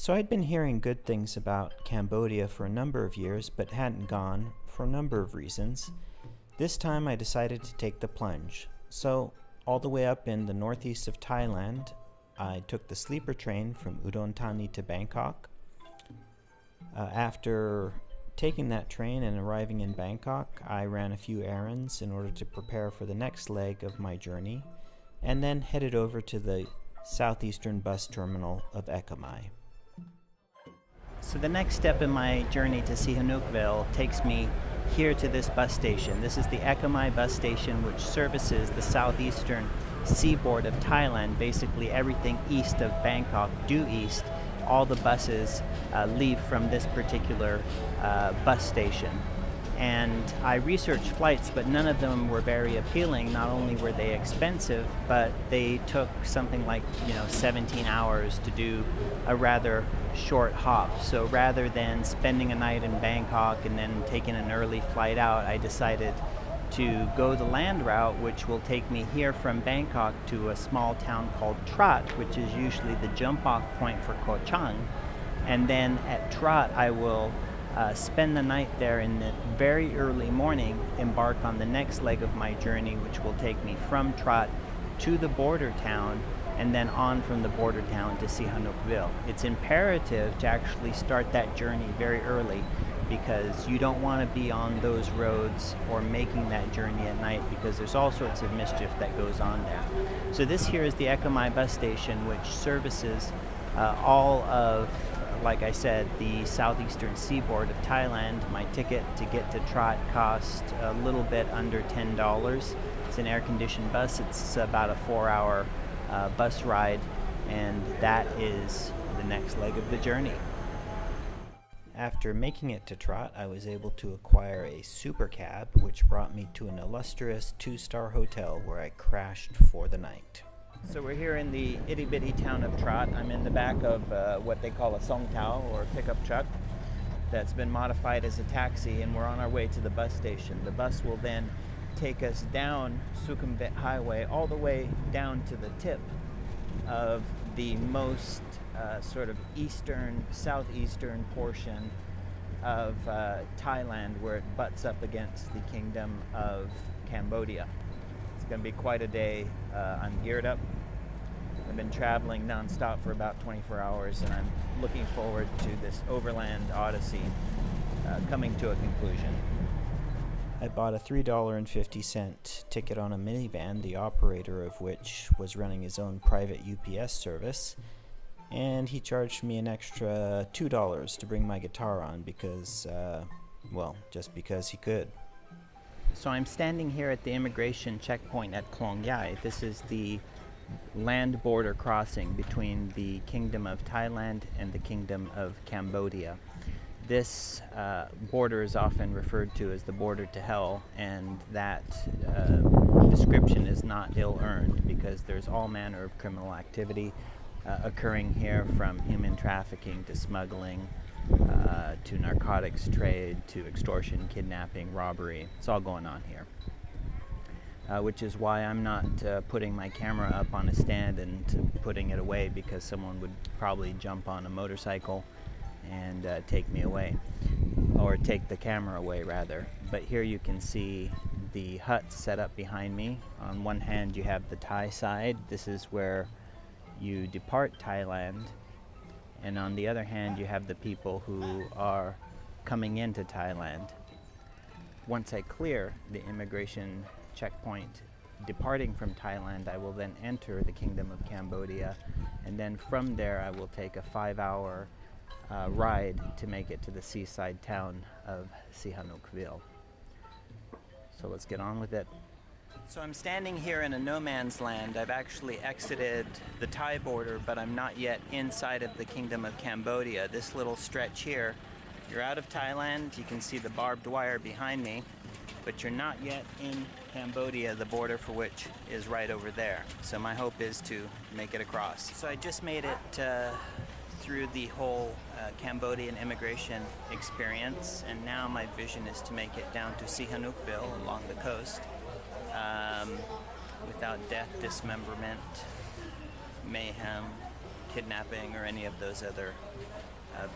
So I'd been hearing good things about Cambodia for a number of years, but hadn't gone for a number of reasons. This time I decided to take the plunge. So, all the way up in the northeast of Thailand, I took the sleeper train from Udon, Thani to Bangkok. After taking that train and arriving in Bangkok, I ran a few errands in order to prepare for the next leg of my journey, and then headed over to the southeastern bus terminal of Ekamai. So the next step in my journey to Sihanoukville takes me here to this bus station. This is the Ekamai bus station, which services the southeastern seaboard of Thailand. Basically everything east of Bangkok, due east, all the buses leave from this particular bus station. And I researched flights, but none of them were very appealing. Not only were they expensive, but they took something like 17 hours to do a rather short hop. So rather than spending a night in Bangkok and then taking an early flight out, I decided to go the land route, which will take me here from Bangkok to a small town called Trat, which is usually the jump-off point for Koh Chang. And then at Trat, I will spend the night there in the very early morning, embark on the next leg of my journey, which will take me from Trat to the border town, and then on from the border town to Sihanoukville. It's imperative to actually start that journey very early, because you don't want to be on those roads or making that journey at night, because there's all sorts of mischief that goes on there. So this here is the Ekamai bus station, which services all of, like I said, the southeastern seaboard of Thailand. My ticket to get to Trat cost a little bit under $10. It's an air-conditioned bus. It's about a 4-hour bus ride, and that is the next leg of the journey. After making it to Trat, I was able to acquire a super cab, which brought me to an illustrious 2-star hotel where I crashed for the night. So we're here in the itty-bitty town of Trat. I'm in the back of what they call a songtao, or pickup truck, that's been modified as a taxi, and we're on our way to the bus station. The bus will then take us down Sihanoukville Highway all the way down to the tip of the most sort of southeastern portion of Thailand, where it butts up against the Kingdom of Cambodia. It's going to be quite a day. I'm geared up. I've been traveling nonstop for about 24 hours, and I'm looking forward to this overland odyssey coming to a conclusion. I bought a $3.50 ticket on a minivan, the operator of which was running his own private UPS service, and he charged me an extra $2 to bring my guitar on because, just because he could. So I'm standing here at the immigration checkpoint at Klong Yai. This is the land border crossing between the Kingdom of Thailand and the Kingdom of Cambodia. This border is often referred to as the border to hell, and that description is not ill-earned, because there's all manner of criminal activity occurring here, from human trafficking to smuggling, to narcotics trade, to extortion, kidnapping, robbery. It's all going on here. Which is why I'm not putting my camera up on a stand and putting it away, because someone would probably jump on a motorcycle and take me away, or take the camera away rather. But here you can see the huts set up behind me. On one hand you have the Thai side. This is where you depart Thailand, and on the other hand you have the people who are coming into Thailand. Once I clear the immigration checkpoint departing from Thailand, I will then enter the Kingdom of Cambodia, and then from there I will take a 5-hour ride to make it to the seaside town of Sihanoukville. So let's get on with it. So I'm standing here in a no man's land. I've actually exited the Thai border, but I'm not yet inside of the Kingdom of Cambodia. This little stretch here, you're out of Thailand. You can see the barbed wire behind me, but you're not yet in Cambodia, the border for which is right over there. So my hope is to make it across. So I just made it through the whole Cambodian immigration experience, and now my vision is to make it down to Sihanoukville along the coast without death, dismemberment, mayhem, kidnapping or any of those other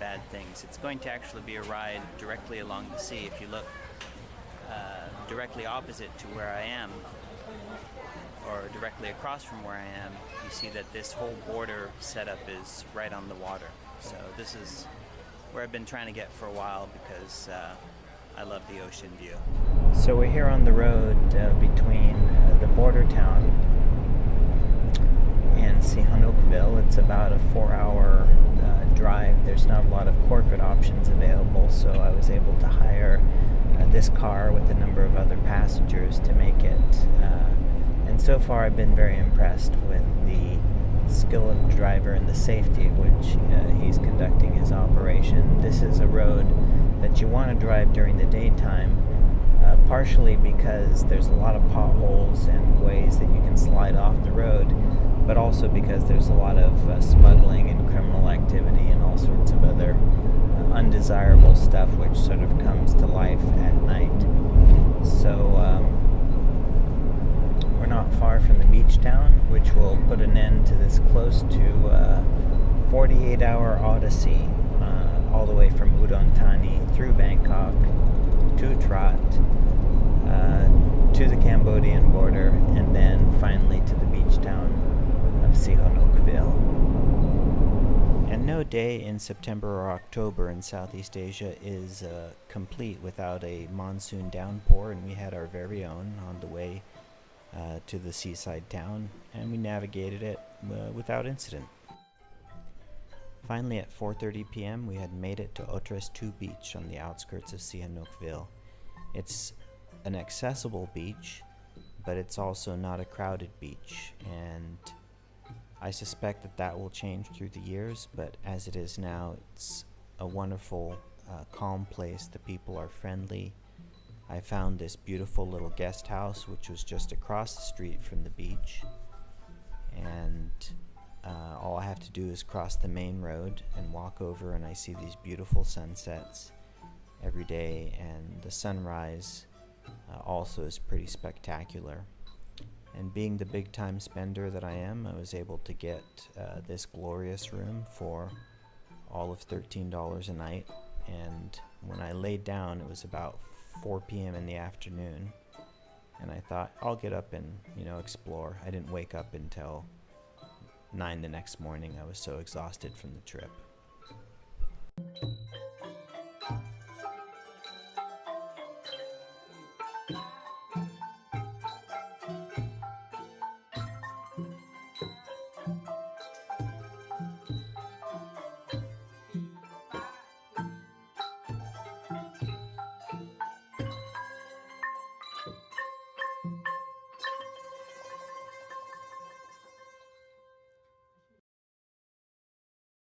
bad things. It's going to actually be a ride directly along the sea. If you look directly opposite to where I am, or directly across from where I am, you see that this whole border setup is right on the water. So this is where I've been trying to get for a while because I love the ocean view. So we're here on the road between the border town and Sihanoukville. It's about a 4-hour drive. There's not a lot of corporate options available, so I was able to hire this car with a number of other passengers to make it. And so far I've been very impressed with the skill of the driver and the safety at which he's conducting his operation. This is a road that you want to drive during the daytime, partially because there's a lot of potholes and ways that you can slide off the road, but also because there's a lot of smuggling and criminal activity and all sorts of other undesirable stuff which sort of comes to life at night. So we're not far from the beach town, which will put an end to this close to 48-hour odyssey all the way from Udon, Thani, through Bangkok, to Trot, to the Cambodian border, and then finally to the beach town of Sihanoukville. And no day in September or October in Southeast Asia is complete without a monsoon downpour, and we had our very own on the way to the seaside town, and we navigated it without incident. Finally, at 4:30 p.m., we had made it to Otres 2 Beach on the outskirts of Sihanoukville. It's an accessible beach, but it's also not a crowded beach, and I suspect that that will change through the years, but as it is now, it's a wonderful, calm place. The people are friendly. I found this beautiful little guest house, which was just across the street from the beach, and all I have to do is cross the main road and walk over, and I see these beautiful sunsets every day, and the sunrise also is pretty spectacular. And being the big time spender that I am, I was able to get this glorious room for all of $13 a night, and when I laid down it was about 4 p.m. in the afternoon, and I thought I'll get up and explore. I didn't wake up until 9 the next morning. I was so exhausted from the trip.